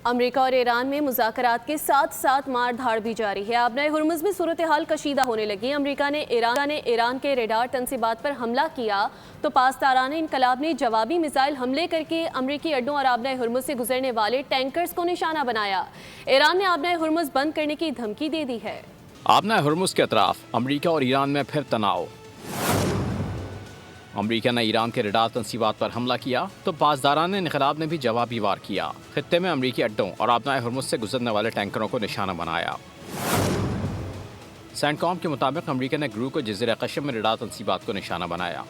America और Iran में मुज़ाकरात के साथ साथ मार धाड़ भी जारी है। आबनाए हुर्मुज़ में सूरत हाल कशीदा होने लगी। अमेरिका ने ईरान के रेडार तंसीबात पर हमला किया तो पासदारान इनकलाब ने जवाबी मिसाइल हमले करके अमरीकी अड्डों और आबनाए हुर्मुज़ से गुजरने वाले टैंकर्स को निशाना बनाया। ईरान ने आबनाए हुर्मुज़ बंद करने की धमकी दे दी है। आबनाए हुर्मुज़ के अतराफ अमरीका और ईरान में फिर तनाव। अमरीका ने ईरान के रेडार तंसीबात पर हमला किया तो पासदारान इनकलाब ने भी जवाबी वार किया। खित्ते में अमरीकी अड्डों और आबनाए हुर्मुज़ से गुजरने वाले टैंकरों को निशाना बनाया। सेंटकॉम के मुताबिक अमरीका ने ग्रू को जज़ीरा कशम में रेडार तंसीबात को निशाना बनाया।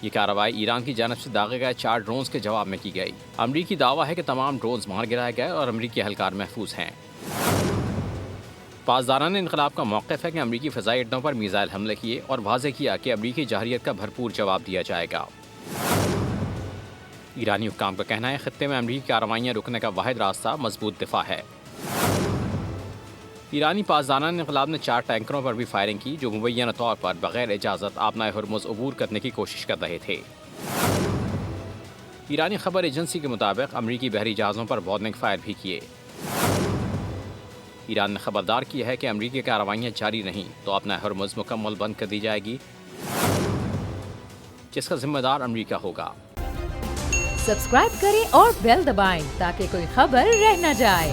ये कार्रवाई ईरान की जानब से दागे गए 4 ड्रोन्स के जवाब में की गई। अमरीकी दावा है कि तमाम ड्रोन्स मार गिराए गए और अमरीकी एहलकार महफूज हैं। पासदारान इनकलाब का मौक़िफ़ है कि अमरीकी फ़ज़ाई अड्डों पर मिसाइल हमले किए और वाज़े किया कि अमरीकी जहरियत का भरपूर जवाब दिया जाएगा। ईरानी हुक्काम का कहना है खित्ते में अमरीकी कार्रवाइयाँ रुकने का वाहिद रास्ता मजबूत दिफा है। ईरानी पासदारान इनकलाब ने 4 टैंकरों पर भी फायरिंग की जो मुबैना तौर पर बग़ैर इजाज़त आबनाए हुर्मुज़ अबूर करने की कोशिश कर रहे थे। ईरानी खबर एजेंसी के मुताबिक अमरीकी बहरी जहाज़ों पर वार्निंग फायर भी किए। ईरान ने खबरदार किया है कि अमरीकी कार्रवाइयाँ जारी नहीं तो आबनाए हुर्मुज़ मुकम्मल बंद कर दी जाएगी, जिसका जिम्मेदार अमरीका होगा। सब्सक्राइब करें और बेल दबाएं ताकि कोई खबर रह न जाए।